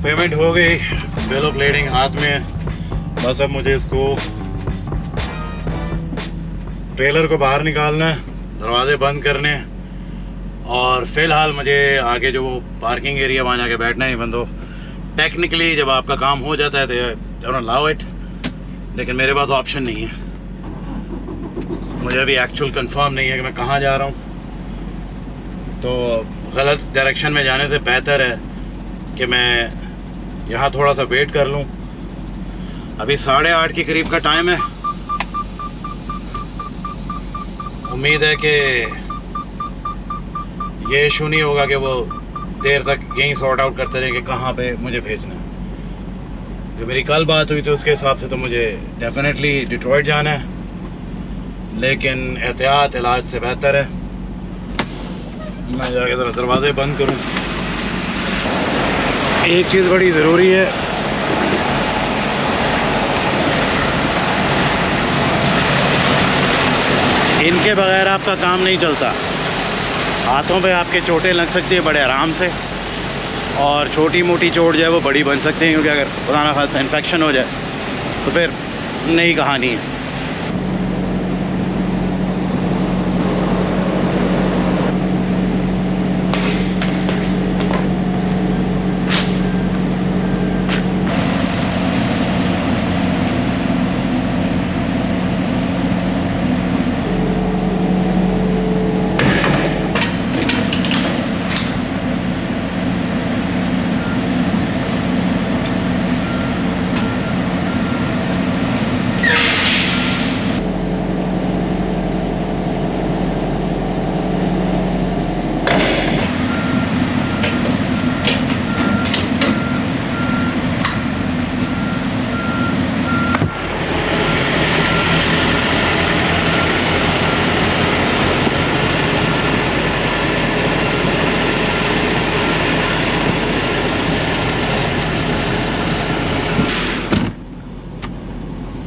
Payment हो गई, bill of lading हाथ में है। बस अब मुझे इसको ट्रेलर को बाहर निकालना है, दरवाजे बंद करने हैं, और फिलहाल मुझे आगे जो वो पार्किंग एरिया वहाँ जाके बैठना है। बंदो टेक्निकली जब आपका काम हो जाता है तो डोंट अलाउ इट, लेकिन मेरे पास ऑप्शन नहीं है। मुझे अभी एक्चुअल कंफर्म नहीं है कि मैं कहाँ जा रहा हूँ, तो गलत डायरेक्शन में जाने से बेहतर है कि मैं यहाँ थोड़ा सा वेट कर लूँ। अभी 8:30 के करीब का टाइम है। उम्मीद है कि ये इशू नहीं होगा कि वो देर तक यहीं सॉर्ट आउट करते रहे कि कहाँ पे मुझे भेजना है। जो मेरी कल बात हुई थी उसके हिसाब से तो मुझे डेफिनेटली डिट्रॉइट जाना है, लेकिन एहतियात इलाज से बेहतर है। मैं जाके ज़रा दरवाजे बंद करूँ। एक चीज़ बड़ी ज़रूरी है, इनके बगैर आपका काम नहीं चलता। हाथों पे आपके चोटें लग सकती है बड़े आराम से, और छोटी मोटी चोट जो है वो बड़ी बन सकती है, क्योंकि अगर खुदा ना खास्ता इन्फेक्शन हो जाए तो फिर नई कहानी है।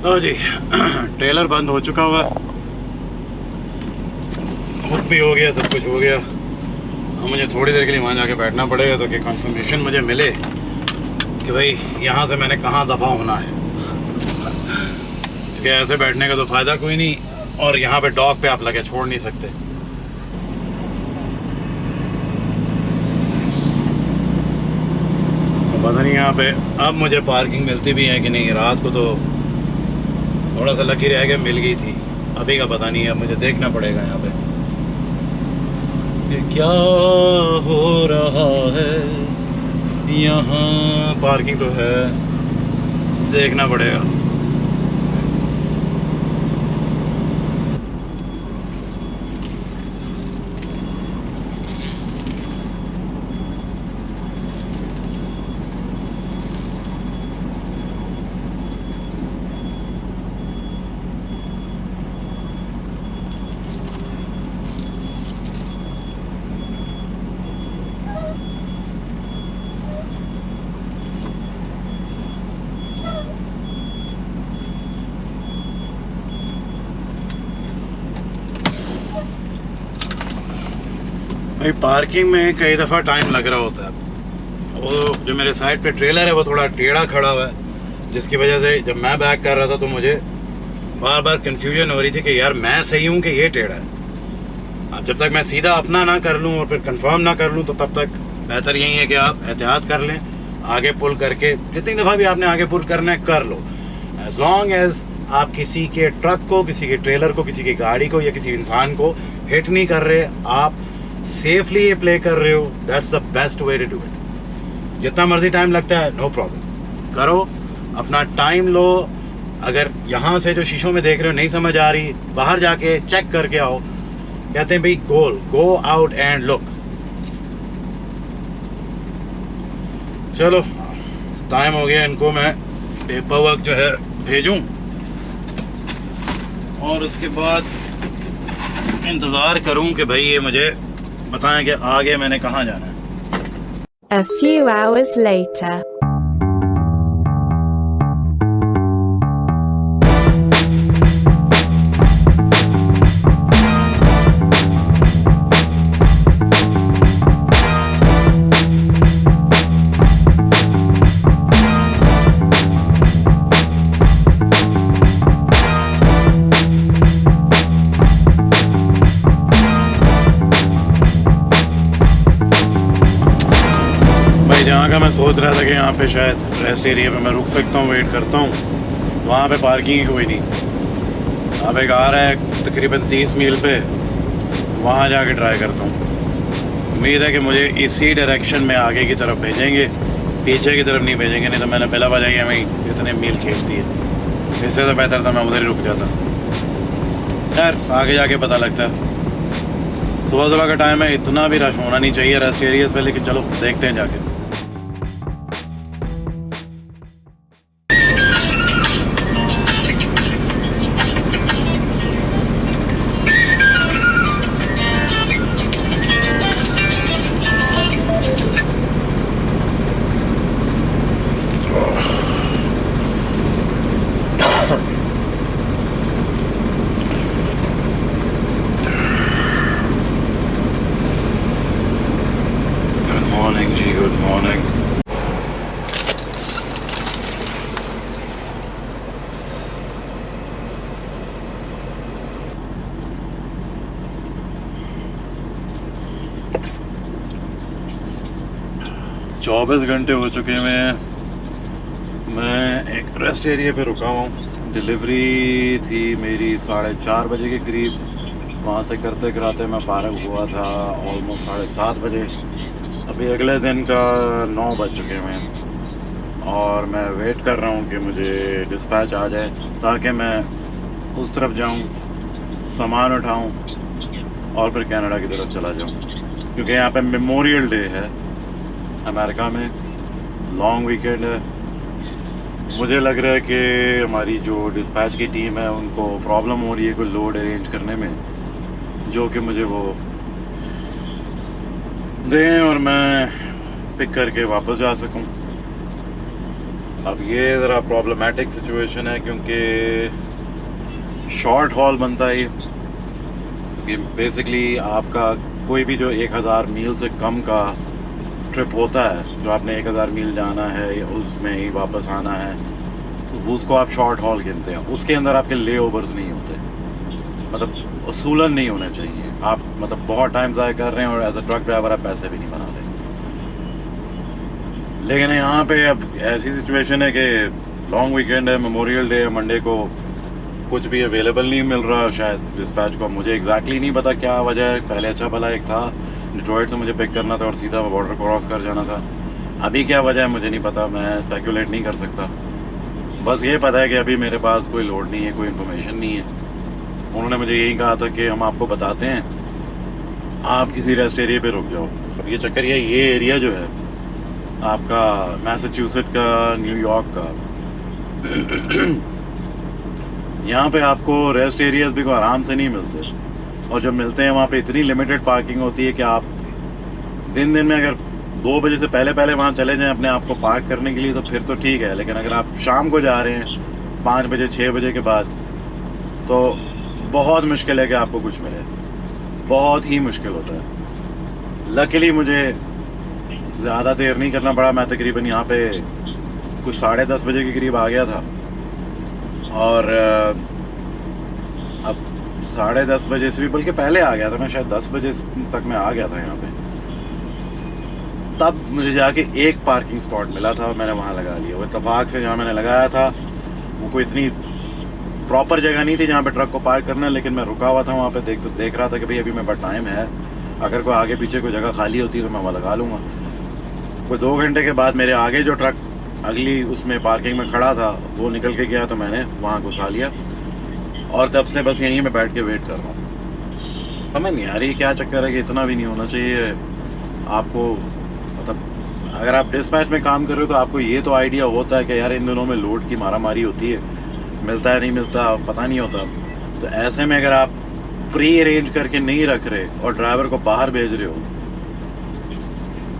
लो जी, ट्रेलर बंद हो चुका हुआ, हुक भी हो गया, सब कुछ हो गया। अब मुझे थोड़ी देर के लिए वहाँ जाके बैठना पड़ेगा तो कि कंफर्मेशन मुझे मिले कि भाई यहाँ से मैंने कहाँ दफ़ा होना है, क्योंकि ऐसे बैठने का तो फ़ायदा कोई नहीं, और यहाँ पे डॉग पे आप लगे छोड़ नहीं सकते। पता नहीं यहाँ पे अब मुझे पार्किंग मिलती भी है कि नहीं। रात को तो थोड़ा सा लकी रह गया, मिल गई थी, अभी का पता नहीं है। मुझे देखना पड़ेगा यहाँ पे कि क्या हो रहा है। यहाँ पार्किंग तो है, देखना पड़ेगा। भाई पार्किंग में कई दफ़ा टाइम लग रहा होता है। वो जो मेरे साइड पे ट्रेलर है वो थोड़ा टेढ़ा खड़ा हुआ है, जिसकी वजह से जब मैं बैक कर रहा था तो मुझे बार बार कन्फ्यूजन हो रही थी कि यार मैं सही हूँ कि ये टेढ़ा है। अब जब तक मैं सीधा अपना ना कर लूँ और फिर कंफर्म ना कर लूँ तो तब तक बेहतर यही है कि आप एहतियात कर लें, आगे पुल करके जितनी दफ़ा भी आपने आगे पुल करना है कर लो। एज लॉन्ग एज आप किसी के ट्रक को, किसी के ट्रेलर को, किसी की गाड़ी को या किसी इंसान को हिट नहीं कर रहे, आप सेफली ये प्ले कर रहे हो, that's the best way to do it. जितना मर्जी टाइम लगता है नो प्रॉब्लम, करो, अपना टाइम लो। अगर यहाँ से जो शीशों में देख रहे हो नहीं समझ आ रही, बाहर जाके चेक करके आओ। कहते हैं भाई गो आउट एंड लुक। चलो टाइम हो गया, इनको मैं पेपर वर्क जो है भेजूं, और उसके बाद इंतज़ार करूं कि भाई ये मुझे बताएं कि आगे मैंने कहाँ जाना है। A few hours later. का मैं सोच रहा था कि यहाँ पे शायद रेस्ट एरिया में मैं रुक सकता हूँ, वेट करता हूँ। वहाँ पे पार्किंग ही कोई नहीं। अब एक आ रहा है तकरीबन 30 मील पे, वहाँ जाके ट्राई करता हूँ। उम्मीद है कि मुझे इसी डायरेक्शन में आगे की तरफ भेजेंगे, पीछे की तरफ नहीं भेजेंगे, नहीं तो मैंने बिला बजाई हमें इतने मील खींच दिए। इससे तो बेहतर था मैं उधर ही रुक जाता। यार आगे जाके पता लगता है। सुबह सुबह का टाइम है, इतना भी रश होना नहीं चाहिए रेस्ट एरियाज पे, लेकिन चलो देखते हैं जाके। Good morning. चौबीस घंटे हो चुके हैं, मैं एक रेस्ट एरिया पे रुका हूँ। डिलीवरी थी मेरी 4:30 बजे के करीब। वहाँ से करते कराते मैं फारग हुआ था ऑलमोस्ट 7:30 बजे। अभी अगले दिन का 9 बज चुके हैं और मैं वेट कर रहा हूँ कि मुझे डिस्पैच आ जाए ताकि मैं उस तरफ जाऊँ, सामान उठाऊँ और फिर कनाडा की तरफ चला जाऊँ। क्योंकि यहाँ पे मेमोरियल डे है अमेरिका में, लॉन्ग वीकेंड है। मुझे लग रहा है कि हमारी जो डिस्पैच की टीम है उनको प्रॉब्लम हो रही है कोई लोड अरेंज करने में, जो कि मुझे वो दें और मैं पिक करके वापस जा सकूं। अब ये ज़रा प्रॉब्लमेटिक सिचुएशन है क्योंकि शॉर्ट हॉल बनता है कि बेसिकली आपका कोई भी जो 1000 मील से कम का ट्रिप होता है, जो आपने 1000 मील जाना है या उसमें ही वापस आना है, तो उसको आप शॉर्ट हॉल गिनते हैं। उसके अंदर आपके ले ओवर्स नहीं होते, मतलब उसूलन नहीं होने चाहिए। आप मतलब बहुत टाइम ज़ाया कर रहे हैं और एज अ ट्रक ड्राइवर आप पैसे भी नहीं बना रहे। लेकिन यहाँ पे अब ऐसी सिचुएशन है कि लॉन्ग वीकेंड है, मेमोरियल डे है, मंडे को कुछ भी अवेलेबल नहीं मिल रहा शायद डिस्पैच को। मुझे एग्जैक्टली नहीं पता क्या वजह है। पहले अच्छा भला एक था, डिट्रॉइट से मुझे पिक करना था और सीधा बॉर्डर क्रॉस कर जाना था। अभी क्या वजह है मुझे नहीं पता, मैं स्पेकुलेट नहीं कर सकता। बस ये पता है कि अभी मेरे पास कोई लोड नहीं है, कोई इन्फॉर्मेशन नहीं है। उन्होंने मुझे यही कहा था कि हम आपको बताते हैं, आप किसी रेस्ट एरिया पे रुक जाओ। अब ये चक्कर ये एरिया जो है आपका मैसाचुसेट का, न्यूयॉर्क का, यहाँ पे आपको रेस्ट एरियाज भी को आराम से नहीं मिलते, और जब मिलते हैं वहाँ पे इतनी लिमिटेड पार्किंग होती है कि आप दिन में अगर 2 बजे से पहले वहाँ चले जाएं अपने आप को पार्क करने के लिए तो फिर तो ठीक है। लेकिन अगर आप शाम को जा रहे हैं 5 बजे 6 बजे के बाद, तो बहुत मुश्किल है कि आपको कुछ मिले, बहुत ही मुश्किल होता है। लकीली मुझे ज़्यादा देर नहीं करना पड़ा। मैं तकरीबन यहाँ पे कुछ 10:30 बजे के करीब आ गया था और अब 10:30 बजे से भी बल्कि पहले आ गया था मैं, शायद 10 बजे तक मैं आ गया था यहाँ पे। तब मुझे जाके एक पार्किंग स्पॉट मिला था और मैंने वहाँ लगा लिया। वो इत्तेफाक से जहाँ मैंने लगाया था वो कोई इतनी प्रॉपर जगह नहीं थी जहाँ पे ट्रक को पार्क करना, लेकिन मैं रुका हुआ था वहाँ पे, देख रहा था कि भाई अभी मेरे पास टाइम है, अगर कोई आगे पीछे कोई जगह खाली होती है तो मैं वहाँ लगा लूँगा। कोई 2 घंटे के बाद मेरे आगे जो ट्रक अगली उसमें पार्किंग में खड़ा था वो निकल के गया, तो मैंने वहाँ घुसा लिया और तब से बस यहीं में बैठ के वेट कर रहा हूँ। समझ नहीं आ रही क्या चक्कर है कि इतना भी नहीं होना चाहिए आपको। मतलब अगर आप डिस्पैच में काम कर रहे हो तो आपको ये तो आइडिया होता है कि यार इन दिनों में लोड की मारामारी होती है, मिलता है नहीं मिलता पता नहीं होता। तो ऐसे में अगर आप प्री अरेंज करके नहीं रख रहे और ड्राइवर को बाहर भेज रहे हो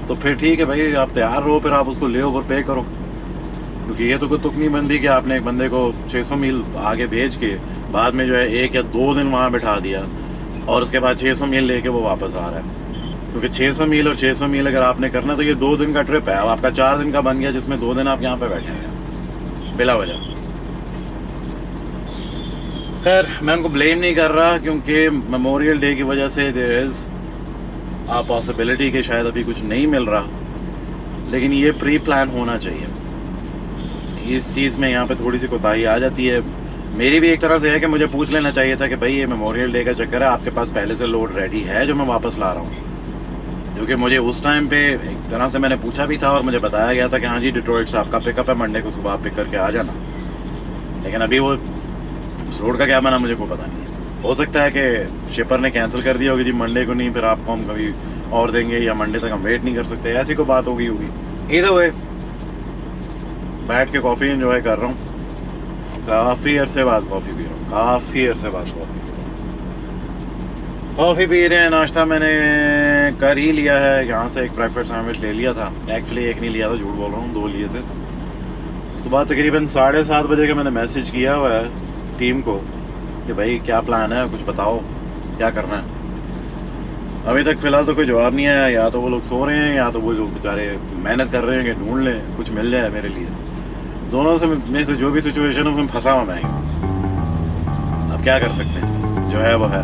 तो फिर ठीक है भाई, आप तैयार रहो, फिर आप उसको ले ओवर पे करो। क्योंकि ये तो कोई तुक नहीं बनती कि आपने एक बंदे को 600 मील आगे भेज के बाद में जो है 1 या 2 दिन वहाँ बिठा दिया और उसके बाद 600 मील लेके वो वापस आ रहा है। क्योंकि 600 मील और 600 मील अगर आपने करना तो ये 2 दिन का ट्रिप है। अब आपका 4 दिन का बन गया, जिसमें 2 दिन आप यहाँ पे बैठे हैं बिला वजह। खैर मैं उनको ब्लेम नहीं कर रहा क्योंकि मेमोरियल डे की वजह से देयर इज़ पॉसिबिलिटी कि शायद अभी कुछ नहीं मिल रहा। लेकिन ये प्री प्लान होना चाहिए। इस चीज़ में यहाँ पे थोड़ी सी कोताही आ जाती है। मेरी भी एक तरह से है कि मुझे पूछ लेना चाहिए था कि भाई ये मेमोरियल डे का चक्कर है, आपके पास पहले से लोड रेडी है जो मैं वापस ला रहा हूँ? क्योंकि मुझे उस टाइम पे एक तरह से मैंने पूछा भी था और मुझे बताया गया था कि हाँ जी डिट्रॉइट से आपका पिकअप है, मंडे को सुबह आप पिक करके आ जाना। लेकिन अभी वो उस रोड का क्या बना मुझे को पता नहीं है। हो सकता है कि शिपर ने कैंसिल कर दिया होगी जी मंडे को नहीं, फिर आपको हम कभी और देंगे, या मंडे तक हम वेट नहीं कर सकते, ऐसी कोई बात होगी। इधर वे बैठ के कॉफ़ी एंजॉय कर रहा हूँ। काफ़ी अरसे बाद कॉफ़ी पी रहा हूँ, काफ़ी अरसे बाद कॉफ़ी पी रहे हैं। नाश्ता मैंने कर ही लिया है, यहाँ से एक ब्रेकफास्ट सैंडविच ले लिया था। एक्चुअली एक नहीं लिया था, झूठ बोल रहा हूँ, 2 लिए थे। सुबह तकरीबन 7:30 बजे का मैंने मैसेज किया हुआ है टीम को कि भाई क्या प्लान है, कुछ बताओ क्या करना है। अभी तक फ़िलहाल तो कोई जवाब नहीं आया। या तो वो लोग सो रहे हैं या तो वो जो बेचारे मेहनत कर रहे हैं कि ढूंढ लें कुछ मिल जाए मेरे लिए। दोनों से में से जो भी सिचुएशन है उसमें फंसा हुआ मैं ही हूँ। अब क्या कर सकते हैं, जो है वो है।